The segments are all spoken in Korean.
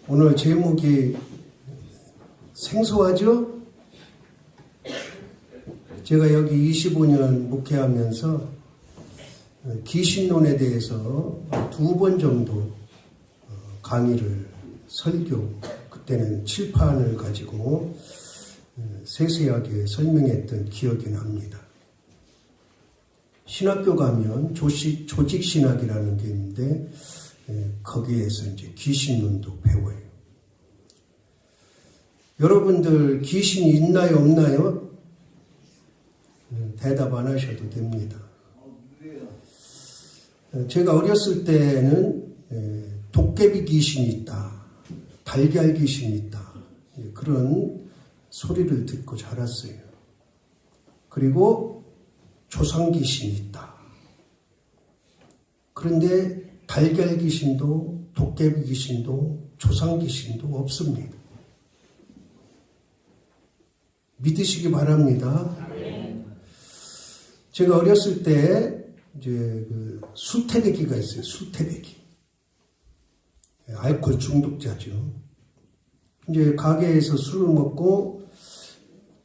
오늘 제목이 생소하죠? 제가 여기 25년 목회하면서 귀신론에 대해서 2번 정도 강의를 설교, 그때는 칠판을 가지고 세세하게 설명했던 기억이 납니다. 신학교 가면 조직신학이라는 게 있는데 거기에서 이제 귀신론도 배워요. 여러분들 귀신이 있나요, 없나요? 대답 안 하셔도 됩니다. 제가 어렸을 때는 도깨비 귀신이 있다, 달걀 귀신이 있다, 그런 소리를 듣고 자랐어요. 그리고 조상 귀신이 있다. 그런데 달걀 귀신도 도깨비 귀신도 조상 귀신도 없습니다. 믿으시기 바랍니다. 제가 어렸을 때 이제 수태배기가 있어요. 수태배기. 알코올 중독자죠. 이제 가게에서 술을 먹고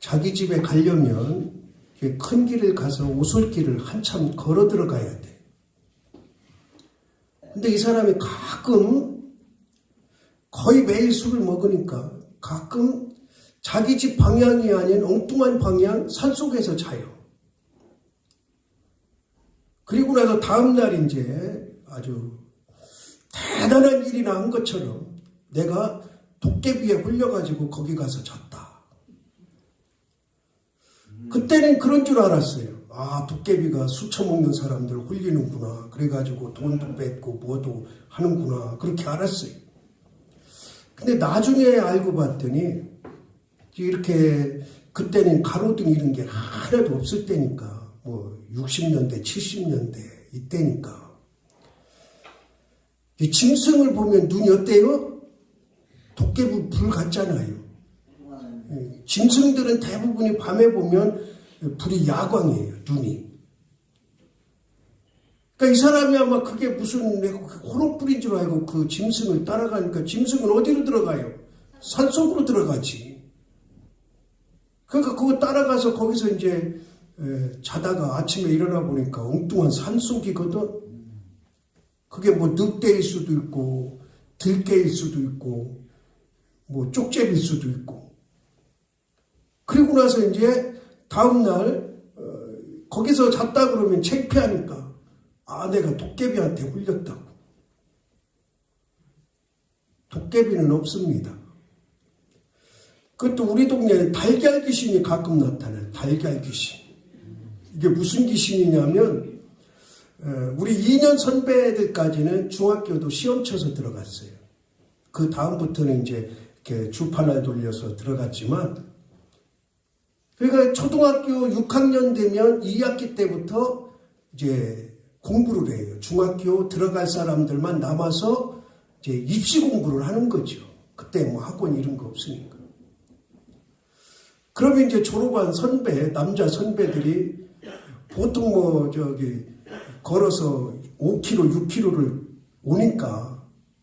자기 집에 가려면 큰 길을 가서 오솔길을 한참 걸어 들어가야 돼. 근데 이 사람이 가끔 거의 매일 술을 먹으니까 가끔 자기 집 방향이 아닌 엉뚱한 방향 산속에서 자요. 그리고 나서 다음날 이제 아주 대단한 일이나 한 것처럼 내가 도깨비에 홀려가지고 거기 가서 잤다. 그때는 그런 줄 알았어요. 아, 도깨비가 술 처먹는 사람들 홀리는구나. 그래가지고 돈도 뺏고 뭐도 하는구나. 그렇게 알았어요. 근데 나중에 알고 봤더니 이렇게 그때는 가로등 이런 게 하나도 없을 때니까 뭐 60년대, 70년대 이때니까 이 짐승을 보면 눈이 어때요? 도깨비 불 같잖아요. 짐승들은 대부분이 밤에 보면 불이 야광이에요, 눈이. 그러니까 이 사람이 아마 그게 무슨 호롱불인 줄 알고 그 짐승을 따라가니까 짐승은 어디로 들어가요? 산속으로 들어가지. 그러니까 그거 따라가서 거기서 이제 자다가 아침에 일어나 보니까 엉뚱한 산속이거든. 그게 뭐 늑대일 수도 있고 들개일 수도 있고 뭐 쪽제비일 수도 있고. 그리고 나서 이제 다음날 거기서 잤다 그러면 창피하니까 아, 내가 도깨비한테 홀렸다고. 도깨비는 없습니다. 그것도 우리 동네에 달걀 귀신이 가끔 나타나요. 달걀 귀신. 이게 무슨 귀신이냐면 우리 2년 선배들까지는 중학교도 시험 쳐서 들어갔어요. 그 다음부터는 이제 이렇게 주판을 돌려서 들어갔지만, 그러니까 초등학교 6학년 되면 2학기 때부터 이제 공부를 해요. 중학교 들어갈 사람들만 남아서 이제 입시 공부를 하는 거죠. 그때 뭐 학원 이런 거 없으니까. 그러면 이제 졸업한 선배, 남자 선배들이 보통 뭐 걸어서 5km, 6km를 오니까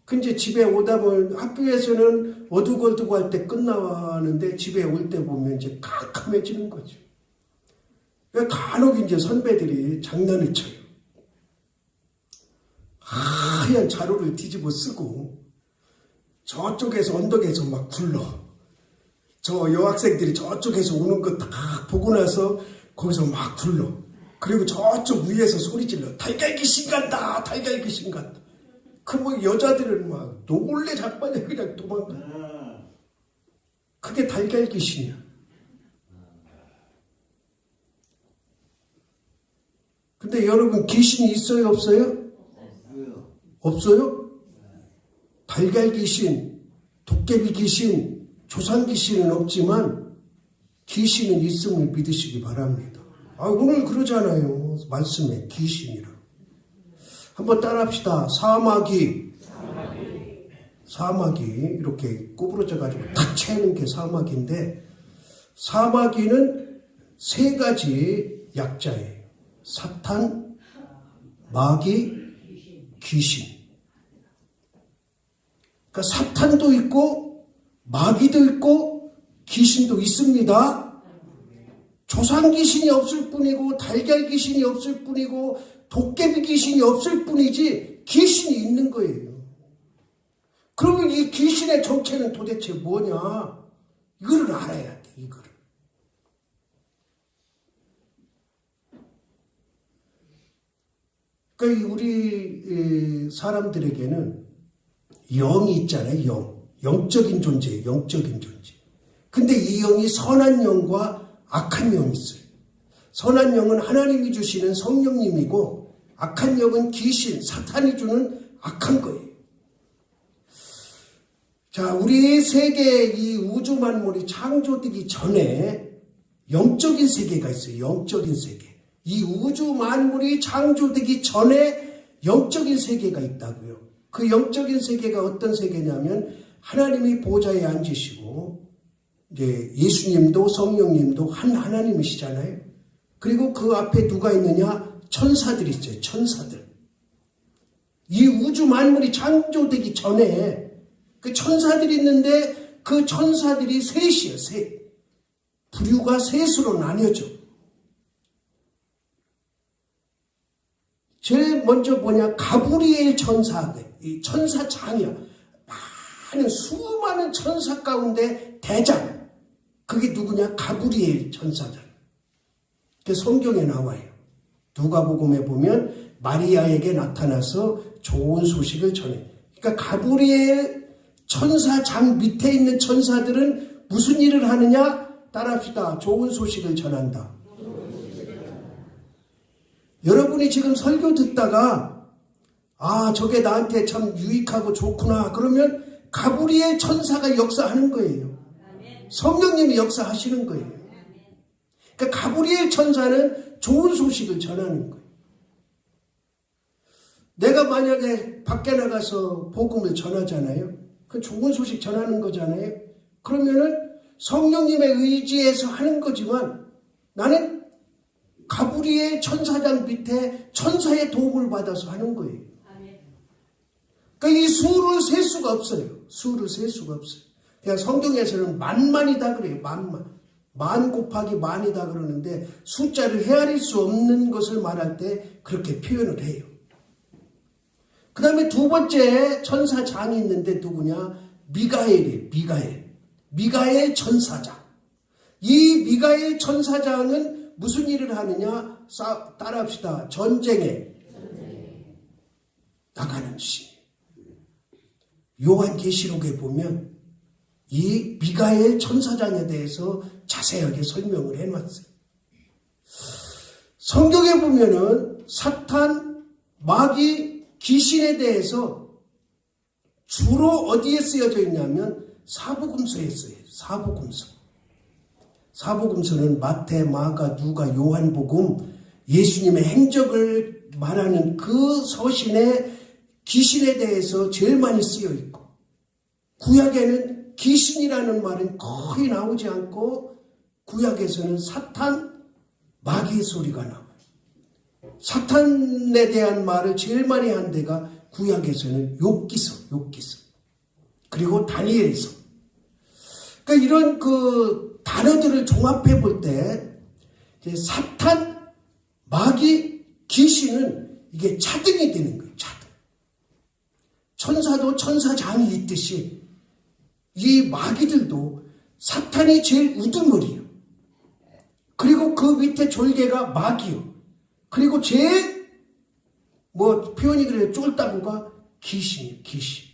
그 이제 집에 오다 보면 학교에서는 어둑어둑 할 때 끝나는데 집에 올 때 보면 이제 캄캄해지는 거죠. 그러니까 간혹 이제 선배들이 장난을 쳐요. 하얀 자루를 뒤집어 쓰고 저쪽에서 언덕에서 막 굴러. 저 여학생들이 저쪽에서 오는 거 다 보고 나서 거기서 막 굴러. 그리고 저쪽 위에서 소리 질러. 달걀 귀신 간다. 달걀 귀신 간다. 그 뭐 여자들은 막 놀래 자빠져 그냥 도망가. 그게 달걀 귀신이야. 근데 여러분 귀신이 있어요, 없어요? 없어요? 달걀 귀신, 도깨비 귀신, 조상 귀신은 없지만 귀신은 있음을 믿으시기 바랍니다. 아, 오늘 그러잖아요. 말씀에 귀신이라. 한번 따라합시다. 사마귀 이렇게 구부러져 가지고 탁 채는 게 사마귀인데, 사마귀는 3가지 약자예요. 사탄, 마귀, 귀신. 그러니까 사탄도 있고 마귀도 있고 귀신도 있습니다. 조상 귀신이 없을 뿐이고 달걀 귀신이 없을 뿐이고 도깨비 귀신이 없을 뿐이지 귀신이 있는 거예요. 그러면 이 귀신의 정체는 도대체 뭐냐? 이거를 알아야 돼. 이거를. 그러니까 우리 사람들에게는 영이 있잖아요. 영적인 존재예요. 영적인 존재. 근데 이 영이 선한 영과 악한 영이 있어요. 선한 영은 하나님이 주시는 성령님이고 악한 영은 귀신, 사탄이 주는 악한 거예요. 자, 우리 세계 이 우주 만물이 창조되기 전에 영적인 세계가 있어요. 영적인 세계. 이 우주 만물이 창조되기 전에 영적인 세계가 있다고요. 그 영적인 세계가 어떤 세계냐면 하나님이 보좌에 앉으시고 이제 예수님도 성령님도 한 하나님이시잖아요. 그리고 그 앞에 누가 있느냐? 천사들이 있어요. 천사들. 이 우주 만물이 창조되기 전에 그 천사들이 있는데 그 천사들이 셋이에요. 셋. 부류가 셋으로 나뉘어져. 제일 먼저 뭐냐? 가브리엘 천사들. 이 천사장이야. 많은 수많은 천사 가운데 대장. 그게 누구냐? 가브리엘 천사장. 그 성경에 나와요. 누가복음에 보면 마리아에게 나타나서 좋은 소식을 전해. 그러니까 가브리엘 천사장 밑에 있는 천사들은 무슨 일을 하느냐? 따라합시다. 좋은 소식을 전한다. 여러분이 지금 설교 듣다가 저게 나한테 참 유익하고 좋구나. 그러면 가브리엘 천사가 역사하는 거예요. 성령님이 역사하시는 거예요. 그러니까 가브리엘 천사는 좋은 소식을 전하는 거예요. 내가 만약에 밖에 나가서 복음을 전하잖아요. 그 좋은 소식 전하는 거잖아요. 그러면은 성령님의 의지에서 하는 거지만 나는 가브리엘 천사장 밑에 천사의 도움을 받아서 하는 거예요. 그러니까 이 수를 셀 수가 없어요. 수를 셀 수가 없어요. 그냥 성경에서는 만만이다 그래요. 만 곱하기 만이다 그러는데 숫자를 헤아릴 수 없는 것을 말할 때 그렇게 표현을 해요. 그 다음에 두 번째 천사장이 있는데 누구냐? 미가엘이에요. 미가엘 천사장. 이 미가엘 천사장은 무슨 일을 하느냐? 따라합시다. 전쟁에 나가는 시. 요한계시록에 보면 이 미가엘 천사장에 대해서 자세하게 설명을 해놨어요. 성경에 보면은 사탄, 마귀, 귀신에 대해서 주로 어디에 쓰여져 있냐면 사복음서에 쓰여요. 사복음서는 마태, 마가, 누가, 요한복음, 예수님의 행적을 말하는 그 서신에 귀신에 대해서 제일 많이 쓰여 있고, 구약에는 귀신이라는 말은 거의 나오지 않고 구약에서는 사탄, 마귀의 소리가 나와요. 사탄에 대한 말을 제일 많이 한 데가 구약에서는 욥기서. 그리고 다니엘서. 그러니까 이런 그 단어들을 종합해 볼 때 사탄, 마귀, 귀신은 이게 차등이 되는 거예요. 차등. 천사도 천사장이 있듯이 이 마귀들도 사탄이 제일 우두머리예요. 그리고 그 밑에 졸개가 마귀요. 그리고 제일 표현이 그래요. 쫄따구가 귀신이에요. 귀신.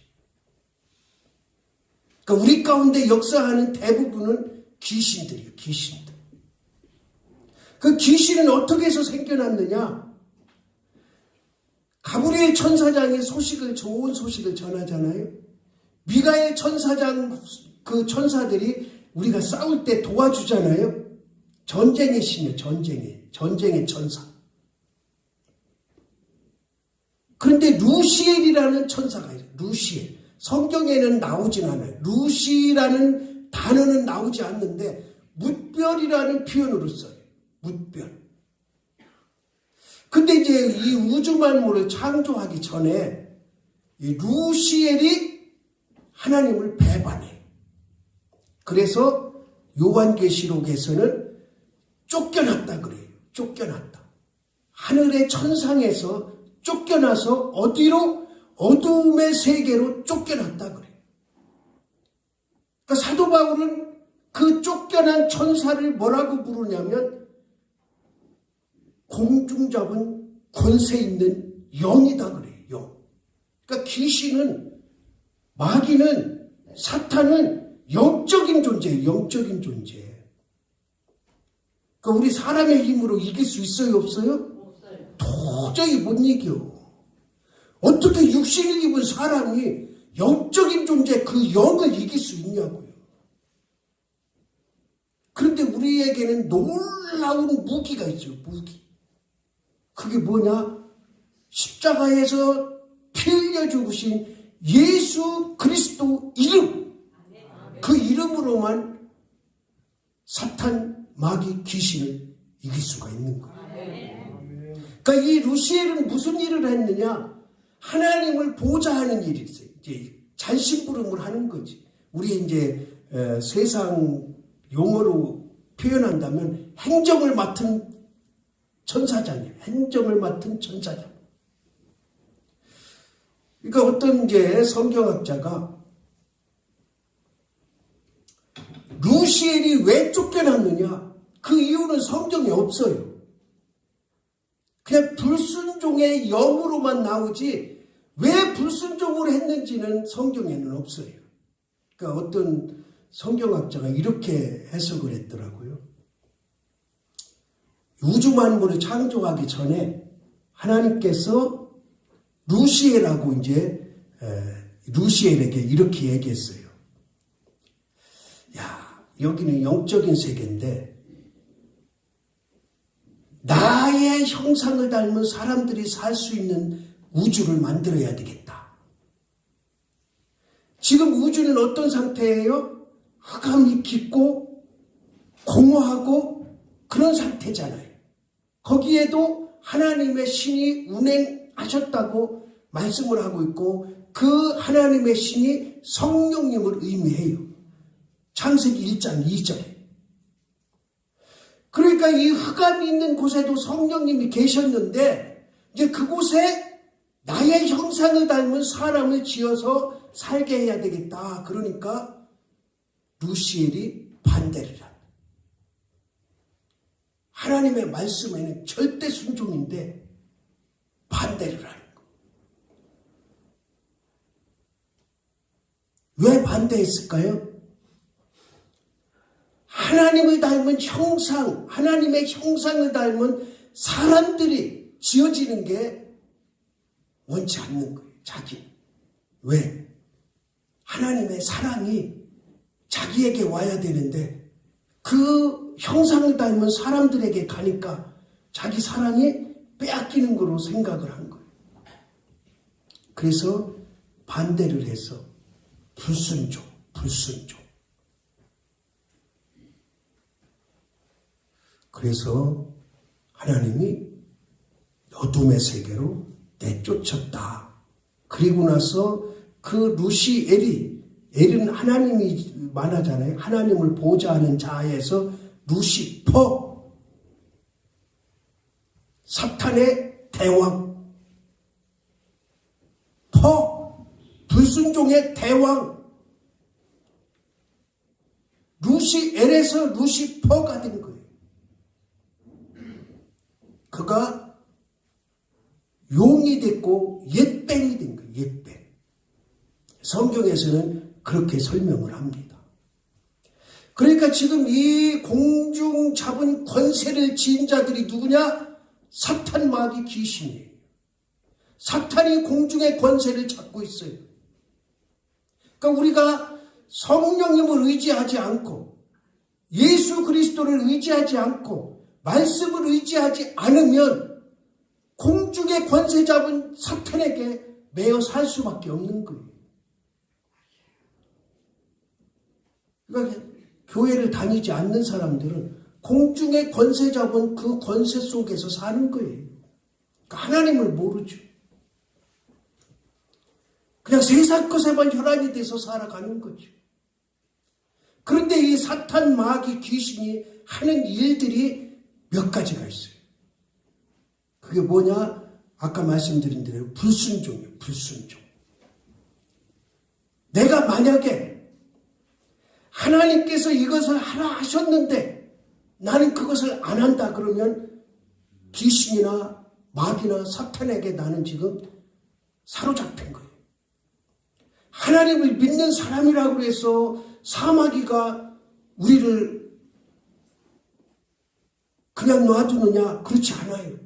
그러니까 우리 가운데 역사하는 대부분은 귀신들이에요. 귀신들. 그 귀신은 어떻게 해서 생겨났느냐? 가브리엘 천사장이 좋은 소식을 전하잖아요. 미가엘 천사장 그 천사들이 우리가 싸울 때 도와주잖아요. 전쟁의 신이에요. 전쟁의 천사. 그런데 루시엘이라는 천사가 있어요. 루시엘. 성경에는 나오진 않아요. 루시라는 단어는 나오지 않는데 뭇별이라는 표현으로 써요. 뭇별. 근데 이제 이 우주 만물을 창조하기 전에 이 루시엘이 하나님을 배반해. 그래서 요한계시록에서는 쫓겨났다 그래요. 쫓겨났다. 하늘의 천상에서 쫓겨나서 어디로? 어둠의 세계로 쫓겨났다 그래요. 그러니까 사도 바울은 그 쫓겨난 천사를 뭐라고 부르냐면 공중 잡은 권세 있는 영이다 그래요. 영. 그러니까 귀신은, 마귀는, 사탄은 영적인 존재예요. 영적인 존재. 그러니까 우리 사람의 힘으로 이길 수 있어요? 없어요? 도저히 못 이겨. 어떻게 육신을 입은 사람이 영적인 존재 그 영을 이길 수 있냐고요. 그런데 우리에게는 놀라운 무기가 있죠. 무기. 그게 뭐냐? 십자가에서 피 흘려 죽으신 예수 그리스도 이름. 그 이름으로만 사탄, 마귀, 귀신을 이길 수가 있는 거예요. 그러니까 이 루시엘은 무슨 일을 했느냐? 하나님을 보좌하는 일이 있어요. 이제 잔심부름을 하는 거지. 우리 이제 세상 용어로 표현한다면 행정을 맡은 천사장이에요. 행정을 맡은 천사장. 그러니까 어떤 이제 성경학자가 루시엘이 왜 쫓겨났느냐? 그 이유는 성경에 없어요. 그냥 불순종의 영으로만 나오지 왜 불순종을 했는지는 성경에는 없어요. 그러니까 어떤 성경학자가 이렇게 해석을 했더라고요. 우주 만물을 창조하기 전에 하나님께서 루시엘하고 이제 루시엘에게 이렇게 얘기했어요. 야, 여기는 영적인 세계인데 나의 형상을 닮은 사람들이 살 수 있는 우주를 만들어야 되겠다. 지금 우주는 어떤 상태예요? 흑암이 깊고 공허하고 그런 상태잖아요. 거기에도 하나님의 신이 운행하셨다고 말씀을 하고 있고 그 하나님의 신이 성령님을 의미해요. 창세기 1장 2절. 그러니까 이 흑암이 있는 곳에도 성령님이 계셨는데 이제 그곳에 나의 형상을 닮은 사람을 지어서 살게 해야 되겠다. 그러니까 루시엘이 반대를 합니다. 하나님의 말씀에는 절대 순종인데 반대를 하는 거. 왜 반대했을까요? 하나님을 닮은 형상, 하나님의 형상을 닮은 사람들이 지어지는 게 원치 않는 거예요. 자기. 왜? 하나님의 사랑이 자기에게 와야 되는데 그 형상을 닮은 사람들에게 가니까 자기 사랑이 빼앗기는 거로 생각을 한 거예요. 그래서 반대를 해서 불순종. 그래서 하나님이 어둠의 세계로 내쫓았다. 그리고 나서 그 루시엘이, 엘은 하나님이 만하잖아요. 하나님을 보좌하는 자에서 루시퍼, 사탄의 대왕, 불순종의 대왕, 루시엘에서 루시퍼가 된 거예요. 그가 용이 됐고 옛뱀이 된 거예요. 옛뱀. 성경에서는 그렇게 설명을 합니다. 그러니까 지금 이 공중 잡은 권세를 지은 자들이 누구냐? 사탄, 마귀, 귀신이에요. 사탄이 공중의 권세를 잡고 있어요. 그러니까 우리가 성령님을 의지하지 않고 예수 그리스도를 의지하지 않고 말씀을 의지하지 않으면 공중의 권세 잡은 사탄에게 매여 살 수밖에 없는 거예요. 그러니까 교회를 다니지 않는 사람들은 공중의 권세 잡은 그 권세 속에서 사는 거예요. 그러니까 하나님을 모르죠. 그냥 세상 것에만 혈안이 돼서 살아가는 거죠. 그런데 이 사탄, 마귀, 귀신이 하는 일들이 몇 가지가 있어요. 그게 뭐냐? 아까 말씀드린 대로 불순종이에요. 불순종. 내가 만약에 하나님께서 이것을 하라 하셨는데 나는 그것을 안 한다 그러면 귀신이나 마귀나 사탄에게 나는 지금 사로잡힌 거예요. 하나님을 믿는 사람이라고 해서 사마귀가 우리를 그냥 놔두느냐? 그렇지 않아요.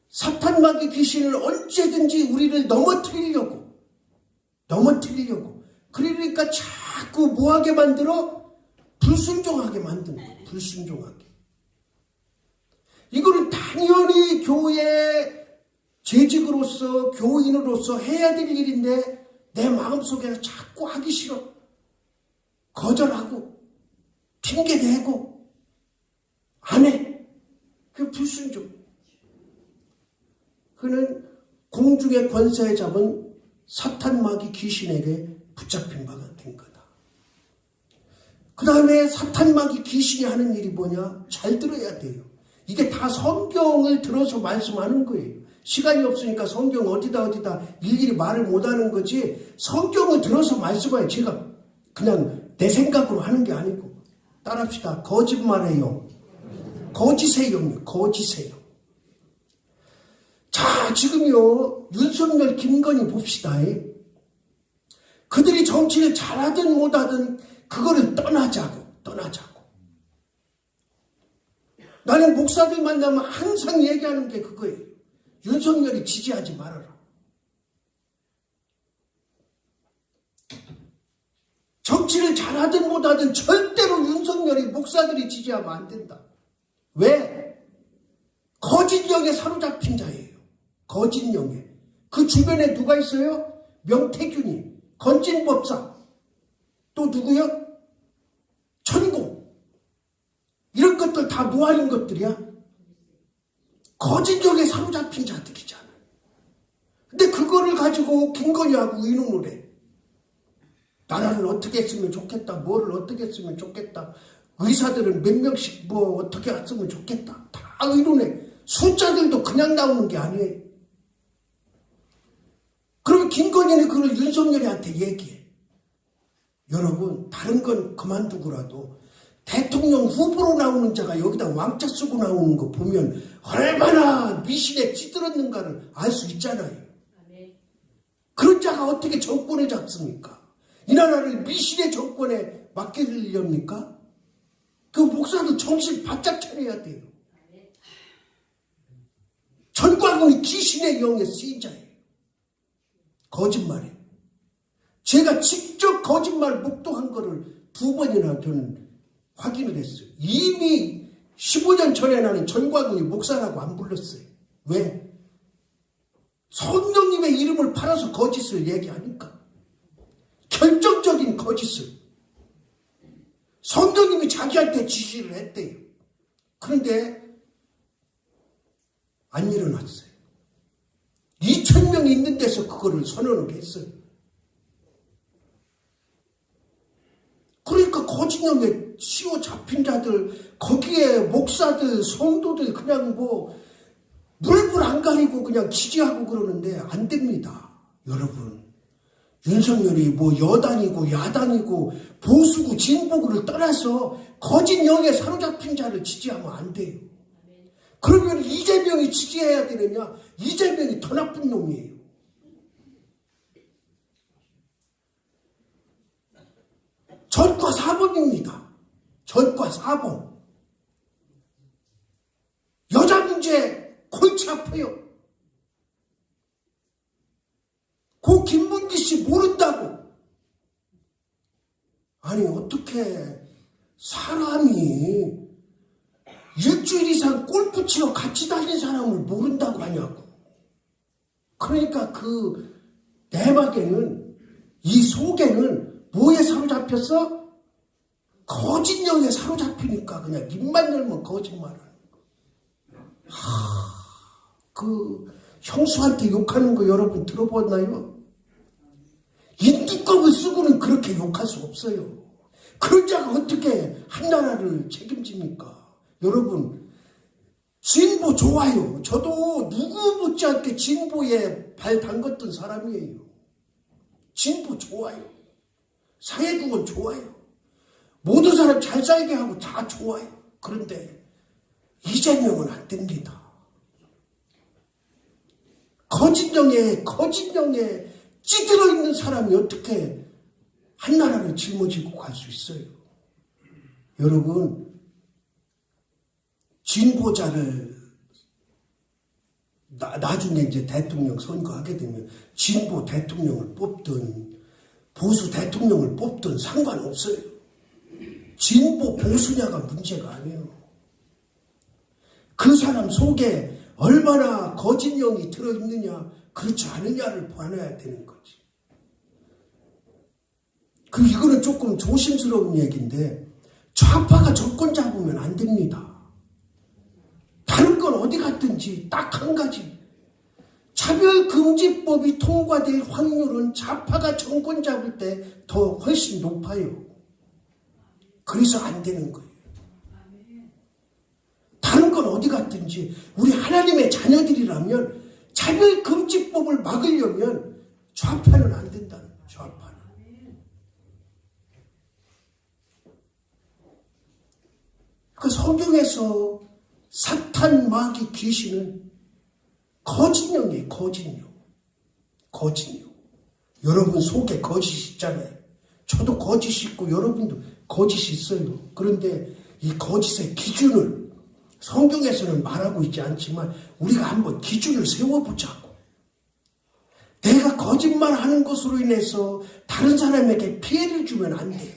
사탄, 마귀, 귀신을 언제든지 우리를 넘어뜨리려고 그러니까 자꾸 뭐하게 만들어? 불순종하게 만드는 거예요. 불순종하게. 이거는 당연히 교회 재직으로서 교인으로서 해야 될 일인데 내 마음속에서 자꾸 하기 싫어. 거절하고 핑계대고 안 해. 그게 불순종. 그는 공중의 권세에 잡은 사탄, 마귀, 귀신에게 붙잡힌 바가 된 거다. 그 다음에 사탄, 마귀, 귀신이 하는 일이 뭐냐? 잘 들어야 돼요. 이게 다 성경을 들어서 말씀하는 거예요. 시간이 없으니까 성경 어디다 일일이 말을 못하는 거지, 성경을 들어서 말씀해요. 제가 그냥 내 생각으로 하는 게 아니고. 따라합시다. 거짓말해요. 거짓해요. 거짓해요. 자, 지금요, 윤석열, 김건희 봅시다. 그들이 정치를 잘하든 못하든 그거를 떠나자고. 나는 목사들 만나면 항상 얘기하는 게 그거예요. 윤석열이 지지하지 말아라. 정치를 잘하든 못하든 절대로 윤석열이 목사들이 지지하면 안 된다. 왜? 거짓 영에 사로잡힌 자예요. 거짓 영에. 그 주변에 누가 있어요? 명태균이, 건진법사, 또 누구요? 천공. 이런 것들 다 뭐 하는 것들이야? 거짓 영에 사로잡힌 자들이잖아. 근데 그거를 가지고 김건희하고 의논을 해. 나라를 어떻게 했으면 좋겠다. 뭐를 어떻게 했으면 좋겠다. 의사들은 몇 명씩 뭐 어떻게 했으면 좋겠다. 다 의논해. 숫자들도 그냥 나오는 게 아니에요. 그러면 김건희는 그걸 윤석열이한테 얘기해. 여러분, 다른 건 그만두고라도 대통령 후보로 나오는 자가 여기다 왕자 쓰고 나오는 거 보면 얼마나 미신에 찌들었는가를 알 수 있잖아요. 그런 자가 어떻게 정권을 잡습니까? 이 나라를 미신의 정권에 맡기려합니까? 그 목사도 정신 바짝 차려야 돼요. 전광훈이 귀신의 영에 쓰인 자예요. 거짓말이에요. 제가 직접 거짓말 목도한 거를 2번이나 저는 확인을 했어요. 이미 15년 전에 나는 전광훈이 목사라고 안 불렀어요. 왜? 성령님의 이름을 팔아서 거짓을 얘기하니까. 결정적인 거짓을. 성령님이 자기한테 지시를 했대요. 그런데 안 일어났어요. 2,000명이 있는 데서 그거를 선언을 했어요. 그러니까 거짓령에 씌워 잡힌 자들, 거기에 목사들, 성도들 그냥 뭐 물불 안 가리고 그냥 지지하고 그러는데 안 됩니다. 여러분, 윤석열이 뭐 여당이고 야당이고 보수고 진보구를 떠나서 거짓 영에 사로잡힌 자를 지지하면 안 돼요. 그러면 이재명이 지지해야 되느냐? 이재명이 더 나쁜 놈이에요. 전과 사범입니다. 전과 사범. 여자 문제 골치 아파요. 고 김문기 씨 모른다고. 아니 어떻게 사람이 일주일 이상 골프 치러 같이 다닌 사람을 모른다고 하냐고. 그러니까 그 내막에는, 이 속에는 뭐에 사로잡혔어? 거짓령에 사로잡히니까 그냥 입만 열면 거짓말하는 거. 그 형수한테 욕하는 거 여러분 들어봤나요? 인두껍을 쓰고는 그렇게 욕할 수 없어요. 그런 자가 어떻게 한 나라를 책임집니까? 여러분, 진보 좋아요. 저도 누구 못지않게 진보에 발 담궜던 사람이에요. 진보 좋아요. 사회국은 좋아요. 모든 사람 잘 살게 하고 다 좋아요. 그런데 이재명은 안 됩니다. 거짓령에 찌들어 있는 사람이 어떻게 한 나라를 짊어지고 갈 수 있어요? 여러분, 진보자를 나중에 이제 대통령 선거하게 되면 진보 대통령을 뽑든 보수 대통령을 뽑든 상관없어요. 진보 보수냐가 문제가 아니에요. 그 사람 속에 얼마나 거짓령이 들어있느냐, 그렇지 않느냐를 봐야 되는 거지. 이거는 조금 조심스러운 얘기인데, 좌파가 정권 잡으면 안 됩니다. 다른 건 어디 갔든지 딱 한 가지. 차별금지법이 통과될 확률은 좌파가 정권 잡을 때 더 훨씬 높아요. 그래서 안 되는 거예요. 다른 건 어디 갔든지 우리 하나님의 자녀들이라면 차별금지법을 막으려면 좌파는 안 된다는 거예요. 좌파는. 그 성경에서 사탄, 마귀, 귀신은 거짓령이에요. 거짓령. 여러분 속에 거짓이 있잖아요. 저도 거짓이 있고 여러분도 거짓이 있어요. 그런데 이 거짓의 기준을 성경에서는 말하고 있지 않지만 우리가 한번 기준을 세워보자고. 내가 거짓말하는 것으로 인해서 다른 사람에게 피해를 주면 안 돼.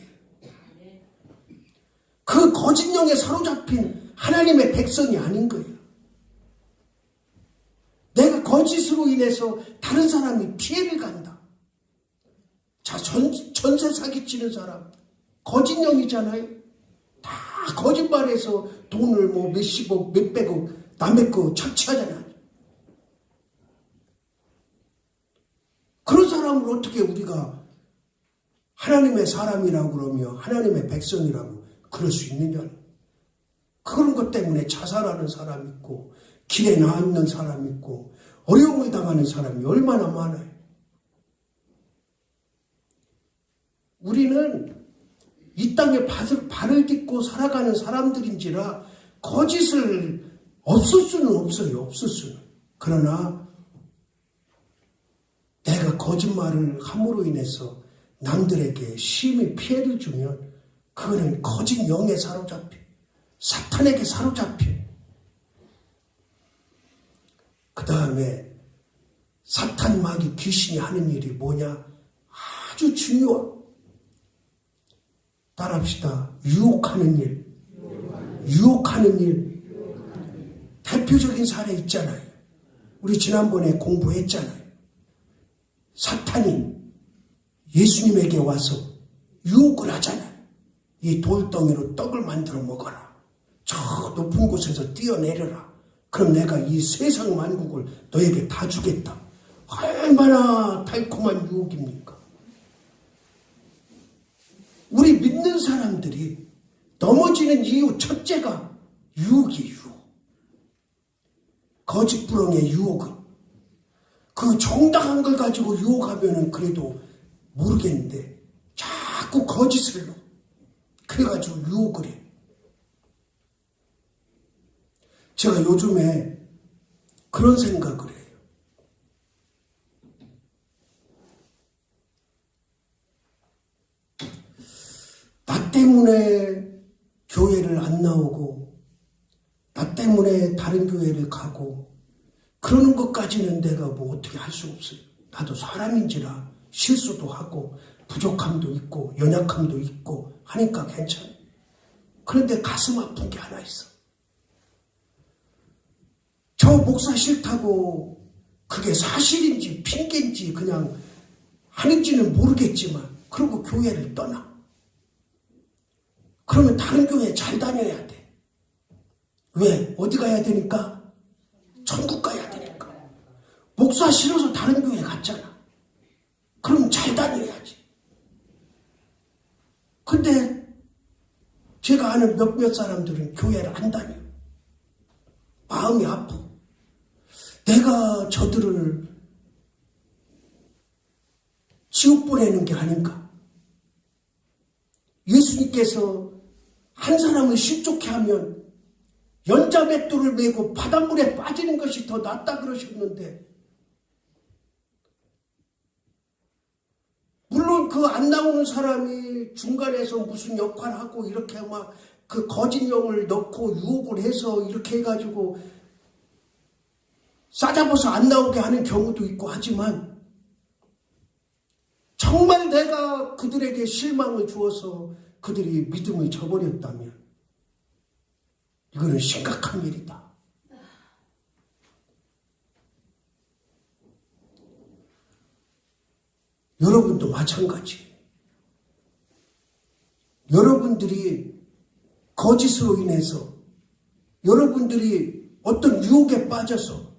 그 거짓령에 사로잡힌 하나님의 백성이 아닌 거예요. 내가 거짓으로 인해서 다른 사람이 피해를 간다. 자, 전세 사기치는 사람 거짓령이잖아요. 다 거짓말해서 돈을 뭐 몇십억, 몇백억 남의 거 착취하잖아요. 그런 사람을 어떻게 우리가 하나님의 사람이라고 그러며 하나님의 백성이라고 그럴 수 있느냐. 그런 것 때문에 자살하는 사람이 있고 길에 나앉는 사람이 있고 어려움을 당하는 사람이 얼마나 많아요. 우리는 이 땅에 발을 딛고 살아가는 사람들인지라 거짓을 없을 수는 없어요. 없을 수는. 그러나 내가 거짓말을 함으로 인해서 남들에게 심히 피해를 주면 그거는 거짓 영에 사로잡혀. 사탄에게 사로잡혀. 그 다음에 사탄, 마귀, 귀신이 하는 일이 뭐냐? 아주 중요한. 따라합시다. 유혹하는 일. 유혹하는 일. 대표적인 사례 있잖아요. 우리 지난번에 공부했잖아요. 사탄이 예수님에게 와서 유혹을 하잖아요. 이 돌덩이로 떡을 만들어 먹어라. 저 높은 곳에서 뛰어내려라. 그럼 내가 이 세상 만국을 너에게 다 주겠다. 얼마나 달콤한 유혹입니까? 우리 믿는 사람들이 넘어지는 이유 첫째가 유혹이에요. 유혹. 거짓부렁의 유혹은 그 정당한 걸 가지고 유혹하면은 그래도 모르겠는데 자꾸 거짓을 그래가지고 유혹을 해. 제가 요즘에 그런 생각을 해요. 나 때문에 교회를 안 나오고 나 때문에 다른 교회를 가고 그러는 것까지는 내가 뭐 어떻게 할 수 없어요. 나도 사람인지라 실수도 하고 부족함도 있고 연약함도 있고 하니까 괜찮아. 그런데 가슴 아픈 게 하나 있어. 저 목사 싫다고 그게 사실인지 핑계인지 그냥 하는지는 모르겠지만 그러고 교회를 떠나. 그러면 다른 교회 잘 다녀야 돼. 왜? 어디 가야 되니까? 천국 가야 되니까. 목사 싫어서 다른 교회 갔잖아. 그럼 잘 다녀야지. 근데 제가 아는 몇몇 사람들은 교회를 안 다녀. 마음이 아파. 내가 저들을 지옥 보내는 게 아닌가. 예수님께서 한 사람을 실족해 하면 연자맷돌을 메고 바닷물에 빠지는 것이 더 낫다 그러셨는데, 물론 그 안 나오는 사람이 중간에서 무슨 역할을 하고 이렇게 막 그 거짓 영을 넣고 유혹을 해서 이렇게 해가지고 싸잡아서 안 나오게 하는 경우도 있고 하지만, 정말 내가 그들에게 실망을 주어서 그들이 믿음을 저버렸다면 이거는 심각한 일이다. 여러분도 마찬가지. 여러분들이 거짓으로 인해서 여러분들이 어떤 유혹에 빠져서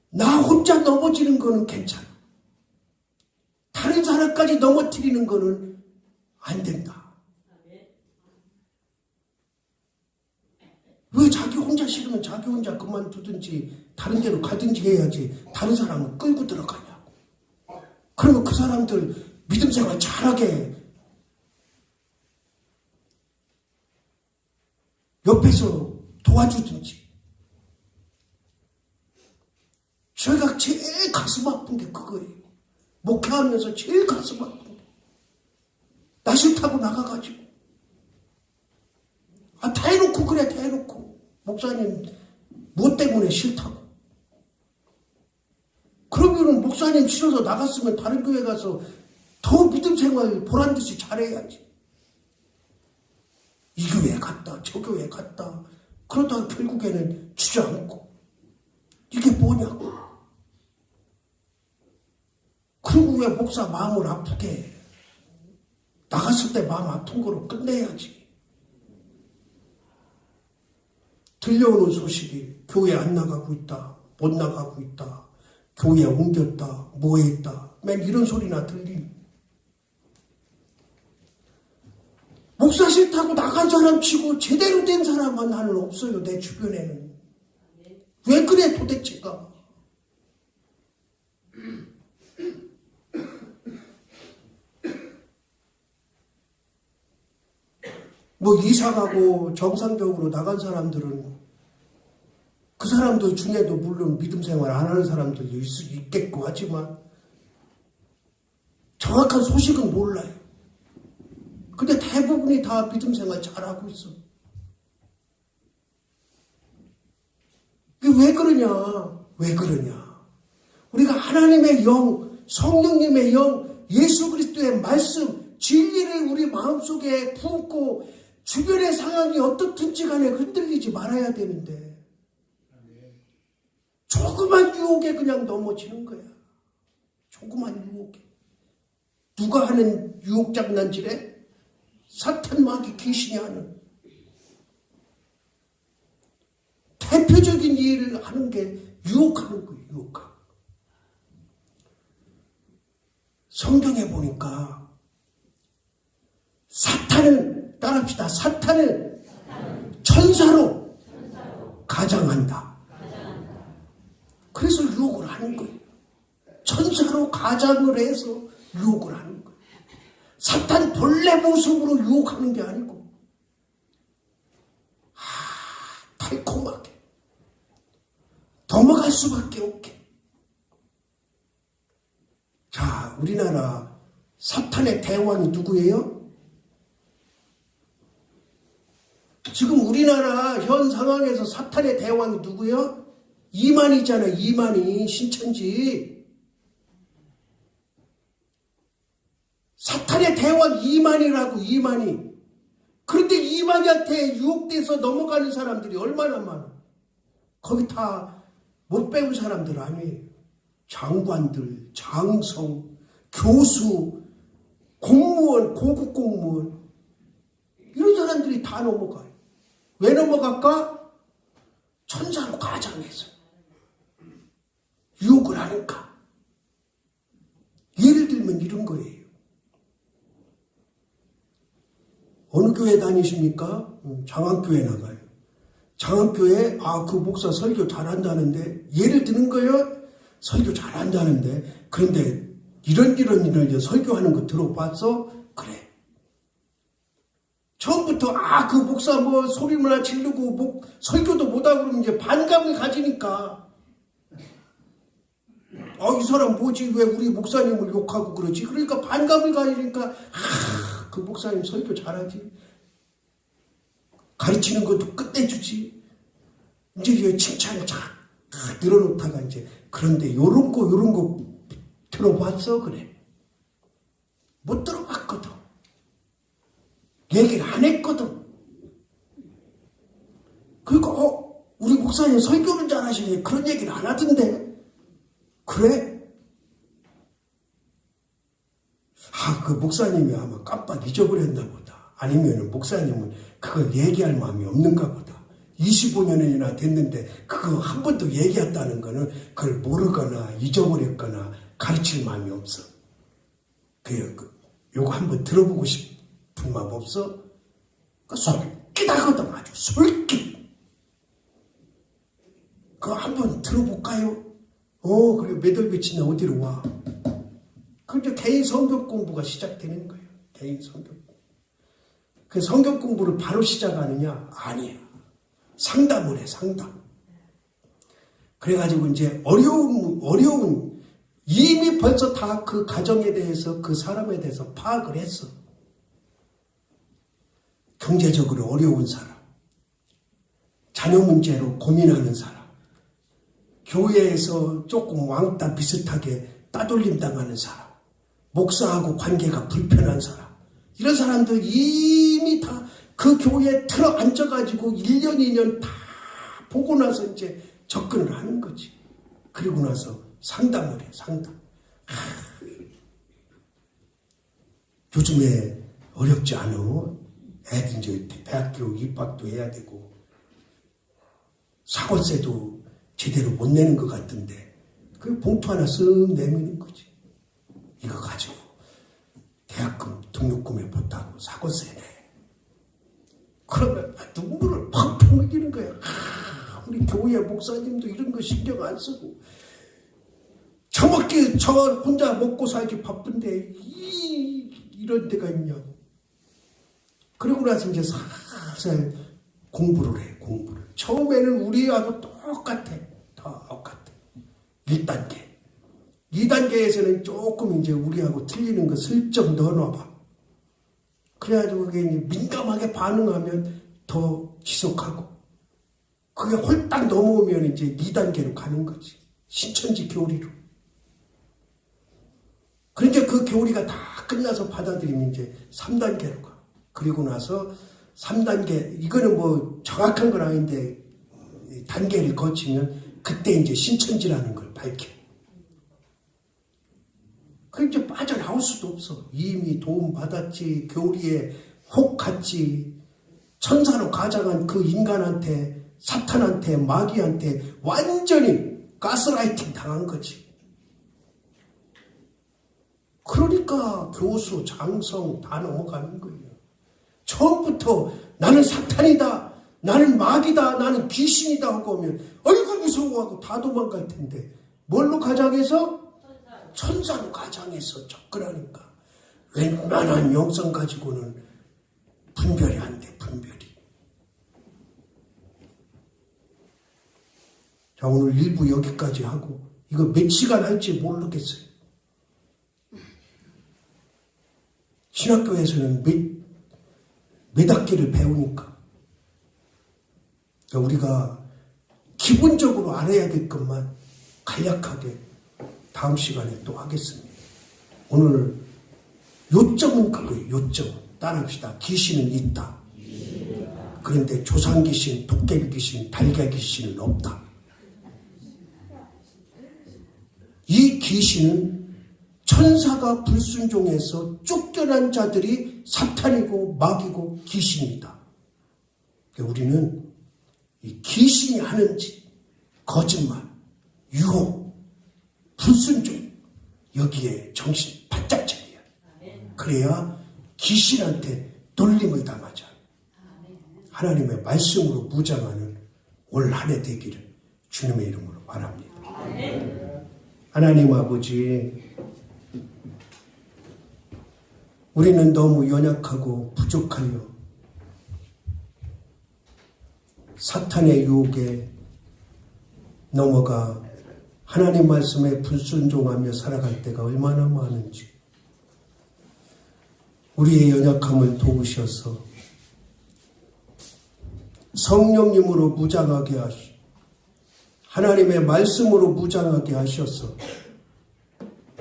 나 혼자 넘어지는 거는 괜찮아. 다른 사람까지 넘어뜨리는 거는 안 된다. 왜 자기 혼자 싫으면 자기 혼자 그만두든지 다른 데로 가든지 해야지 다른 사람을 끌고 들어가냐고. 그러면 그 사람들 믿음 생활 잘하게 옆에서 도와주든지. 저희가 제일 가슴 아픈 게 그거예요. 목회하면서 제일 가슴 아픈 게. 나 싫다고 나가가지고. 다 해놓고 그래, 다 해놓고. 목사님, 뭐 때문에 싫다고. 그러면은 목사님 싫어서 나갔으면 다른 교회 가서 더 믿음 생활 보란듯이 잘해야지. 이 교회 갔다, 저 교회 갔다. 그러다가 결국에는 주저앉고. 이게 뭐냐고. 그리고 왜 목사 마음을 아프게 해? 나갔을 때 마음 아픈 거로 끝내야지. 들려오는 소식이 교회 안 나가고 있다, 못 나가고 있다, 교회 옮겼다, 뭐 했다, 맨 이런 소리나 들리니. 목사 싫다고 나간 사람 치고 제대로 된 사람만 나는 없어요, 내 주변에는. 왜 그래 도대체가. 뭐 이사가고 정상적으로 나간 사람들은 그 사람들 중에도 물론 믿음 생활 안 하는 사람들도 있겠고 하지만 정확한 소식은 몰라요. 근데 대부분이 다 믿음 생활 잘하고 있어. 이게 왜 그러냐? 왜 그러냐? 우리가 하나님의 영, 성령님의 영, 예수 그리스도의 말씀, 진리를 우리 마음속에 품고 주변의 상황이 어떻든지 간에 흔들리지 말아야 되는데 조그만 유혹에 그냥 넘어지는 거야. 조그만 유혹에. 누가 하는 유혹 장난질에? 사탄 마귀 귀신이 하는. 대표적인 일을 하는 게 유혹하는 거예요. 유혹하는. 성경에 보니까 사탄은, 따라합시다. 사탄은 천사로 가장한다. 그래서 유혹을 하는 거예요. 천사로 가장을 해서 유혹을 하는 거예요. 사탄 본래 모습으로 유혹하는 게 아니고 달콤하게 넘어갈 수밖에 없게. 자, 우리나라 사탄의 대왕이 누구예요? 지금 우리나라 현 상황에서 사탄의 대왕이 누구예요? 이만희잖아요. 이만희, 신천지. 사탄의 대왕 이만희라고. 이만희. 그런데 이만희한테 유혹돼서 넘어가는 사람들이 얼마나 많아. 거기 다 못 배운 사람들 아니에요. 장관들, 장성, 교수, 공무원, 고급 공무원, 이런 사람들이 다 넘어가요. 왜 넘어갈까? 천사로 가장해서. 유혹을 하는가? 예를 들면 이런 거예요. 어느 교회 다니십니까? 장안교회 나가요. 장안교회 그 목사 설교 잘한다는데, 예를 드는 거예요. 설교 잘한다는데, 그런데 이런 일을 설교하는 거 들어봤어? 그래. 처음부터 그 목사 소리만 지르고 설교도 못하고 그러면 이제 반감을 가지니까, 이 사람 뭐지? 왜 우리 목사님을 욕하고 그러지? 그러니까 반감을 가지니까 그 목사님 설교 잘하지. 가르치는 것도 끝내주지. 이제 칭찬을 쫙 늘어놓다가 이제, 그런데 요런 거 들어봤어? 그래. 못 들어봤거든. 얘기를 안 했거든. 그러니까 우리 목사님 설교는 잘하시네. 그런 얘기를 안 하던데. 그래? 그 목사님이 아마 깜빡 잊어버렸나 보다. 아니면 목사님은 그걸 얘기할 마음이 없는가 보다. 25년이나 됐는데 그거 한 번도 얘기했다는 거는 그걸 모르거나 잊어버렸거나 가르칠 마음이 없어. 요거 한번 들어보고 싶은 마음 없어? 솔깃하거든. 아주 솔깃. 그거 한번 들어볼까요? 그래. 몇 월 며칠이나 어디로 와? 그럼 이제 개인 성경 공부가 시작되는 거예요. 개인 성경 공부. 그 성경 공부를 바로 시작하느냐? 아니야. 상담을 해, 상담. 그래가지고 이제 어려운, 이미 벌써 다 그 가정에 대해서, 그 사람에 대해서 파악을 했어. 경제적으로 어려운 사람, 자녀 문제로 고민하는 사람, 교회에서 조금 왕따 비슷하게 따돌림 당하는 사람, 목사하고 관계가 불편한 사람, 이런 사람들 이미 다 그 교회에 틀어 앉아가지고 1년, 2년 다 보고 나서 이제 접근을 하는 거지. 그리고 나서 상담을 해, 상담. 요즘에 어렵지 않아. 애들 이제 대학교 입학도 해야 되고, 사과세도 제대로 못 내는 것 같은데, 그 봉투 하나 쓱 내미는 거지. 이거 가지고 대학금 등록금에 보따고 사과세 내. 그러면 눈물을 팍팍 먹이는 거야. 우리 교회 목사님도 이런 거 신경 안 쓰고, 저 혼자 먹고 살기 바쁜데 이런 데가 있냐고. 그러고 나서 이제 살살 공부를 해, 공부를. 처음에는 우리하고 똑같아. 1단계. 2단계에서는 조금 이제 우리하고 틀리는 거 슬쩍 넣어놔봐. 그래가지고 그게 이제 민감하게 반응하면 더 지속하고, 그게 홀딱 넘어오면 이제 2단계로 가는 거지. 신천지 교리로. 그러니까 그 교리가 다 끝나서 받아들이면 이제 3단계로 가. 그리고 나서 3단계, 이거는 정확한 건 아닌데, 단계를 거치면 그때 이제 신천지라는 걸 밝혀. 그 이제 빠져나올 수도 없어. 이미 도움받았지, 교리에 혹 갔지, 천사로 가장한 그 인간한테, 사탄한테, 마귀한테 완전히 가스라이팅 당한 거지. 그러니까 교수, 장성 다 넘어가는 거예요. 처음부터 나는 사탄이다, 나는 마귀다, 나는 귀신이다 하고 오면 아이고 무서워하고 다 도망갈 텐데, 뭘로 가장해서? 천사로 가장해서 접근하니까 웬만한 영성 가지고는 분별이 안 돼, 분별이. 자, 오늘 1부 여기까지 하고, 이거 몇 시간 할지 모르겠어요. 신학교에서는 몇 학기를 배우니까. 우리가 기본적으로 알아야 될 것만 간략하게 다음 시간에 또 하겠습니다. 오늘 요점은 그거예요. 요점. 따라합시다. 귀신은 있다. 그런데 조상 귀신, 도깨비 귀신, 달걀 귀신은 없다. 이 귀신은 천사가 불순종해서 쫓겨난 자들이 사탄이고 마귀고 귀신이다. 우리는 이 귀신이 하는 짓, 거짓말, 유혹, 불순종, 여기에 정신 바짝 차려야. 그래야 귀신한테 놀림을 당하자. 하나님의 말씀으로 무장하는 올 한 해 되기를 주님의 이름으로 바랍니다. 하나님 아버지, 우리는 너무 연약하고 부족하여 사탄의 유혹에 넘어가 하나님 말씀에 불순종하며 살아갈 때가 얼마나 많은지 우리의 연약함을 도우셔서 성령님으로 무장하게 하시, 하나님의 말씀으로 무장하게 하셔서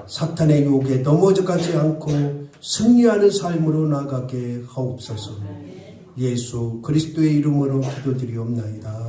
사탄의 유혹에 넘어가지 않고 승리하는 삶으로 나가게 하옵소서. 예수 그리스도의 이름으로 기도드리옵나이다.